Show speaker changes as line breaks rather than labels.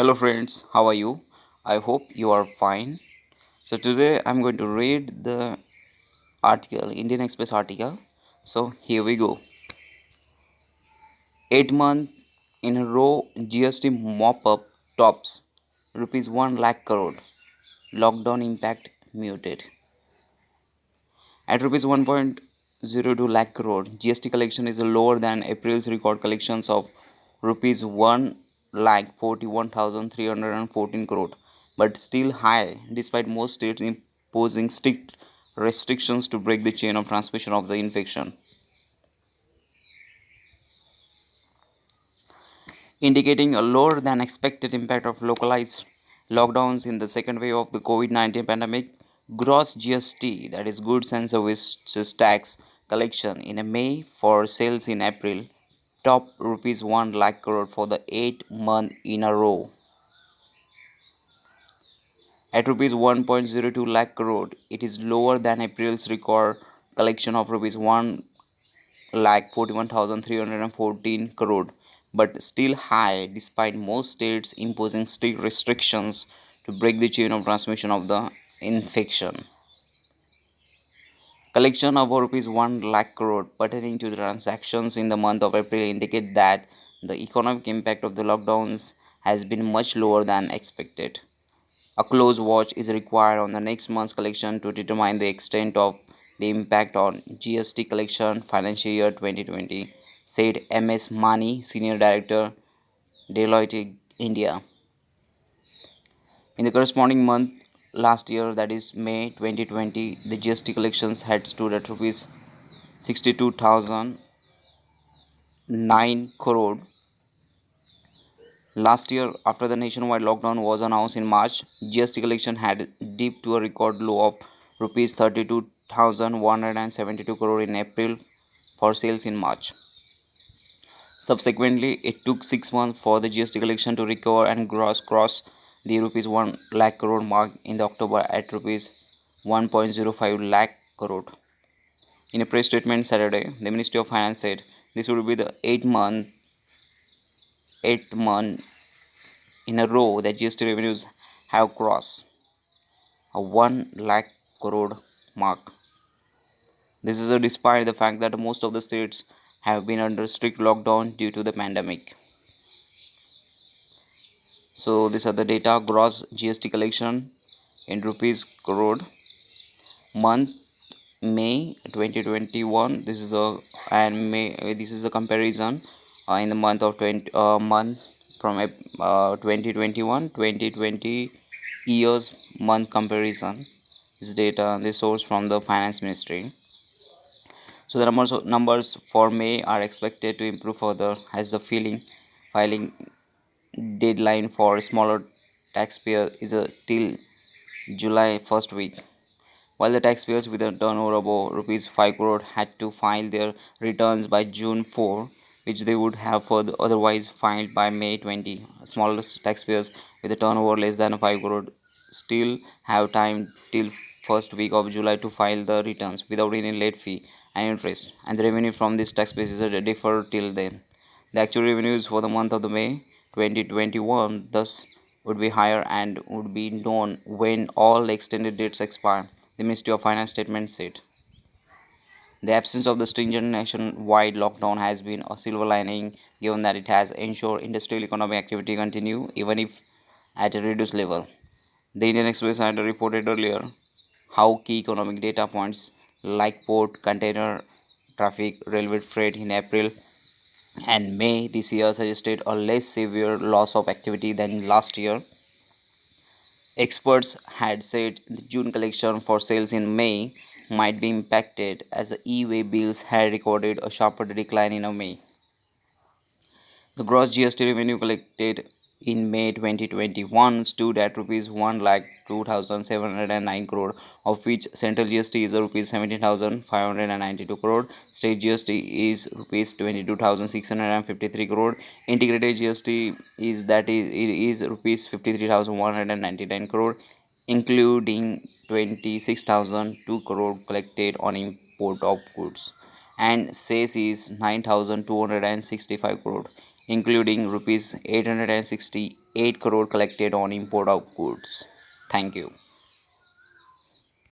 Hello friends, how are you? I hope you are fine. So today I'm going to read the article, Indian Express article. So here we go. 8 months in a row GST mop-up tops rupees 1 lakh crore. Lockdown impact muted. At rupees 1.02 lakh crore, GST collection is lower than April's record collections of rupees 1 lakh 41,314 crore, but still high despite most states imposing strict restrictions to break the chain of transmission of the infection, indicating a lower than expected impact of localized lockdowns in the second wave of the COVID-19 pandemic. Gross GST, that is goods and services tax collection in May for sales in April, top rupees 1 lakh crore for the 8th month in a row. At rupees 1.02 lakh crore, it is lower than April's record collection of rupees 1 lakh 41,314 crore, but still high despite most states imposing strict restrictions to break the chain of transmission of the infection. Collection of rupees 1 lakh crore pertaining to the transactions in the month of April indicate that the economic impact of the lockdowns has been much lower than expected. A close watch is required on the next month's collection to determine the extent of the impact on GST collection financial year 2020, said MS Mani, Senior Director, Deloitte India. In the corresponding month last year, that is May 2020, the GST collections had stood at rupees 62,009 crore. Last year, after the nationwide lockdown was announced in March, GST collection had dipped to a record low of rupees 32,172 crore in April for sales in March. Subsequently, it took 6 months for the GST collection to recover and cross the rupees 1 lakh crore mark in the October at rupees 1.05 lakh crore. In a press statement Saturday, the Ministry of Finance said this would be the eighth month in a row that GST revenues have crossed a 1 lakh crore mark. This is despite the fact that most of the states have been under strict lockdown due to the pandemic. So these are the data: gross GST collection in rupees crore, month May 2021. This is a and May. This is a comparison in the month of month from 2021 2020 years month comparison. This data, this source from the Finance Ministry. So the numbers for May are expected to improve further as the filing deadline for smaller taxpayers is till July first week. While the taxpayers with a turnover above rupees 5 crore had to file their returns by June 4, which they would have otherwise filed by May 20. Smaller taxpayers with a turnover less than 5 crore still have time till first week of July to file the returns without any late fee and interest, and the revenue from this tax basis is deferred till then. The actual revenues for the month of the May 2021 thus would be higher and would be known when all extended dates expire, the Ministry of Finance statement said. The absence of the stringent nationwide lockdown has been a silver lining given that it has ensured industrial economic activity continue even if at a reduced level. The Indian Express had reported earlier how key economic data points like port, container traffic, railway freight in April and May this year suggested a less severe loss of activity than last year. Experts had said the June collection for sales in May might be impacted as the e-way bills had recorded a sharper decline in May. The gross GST revenue collected in May 2021 stood at rupees 1 lakh 2,709 crore, of which central GST is rupees 17,592 crore, state GST is rupees 22,653 crore, integrated GST is rupees 53,199 crore, including 26,002 crore collected on import of goods, and sales is 9,265 crore. including rupees 868 crore collected on import of goods. Thank you.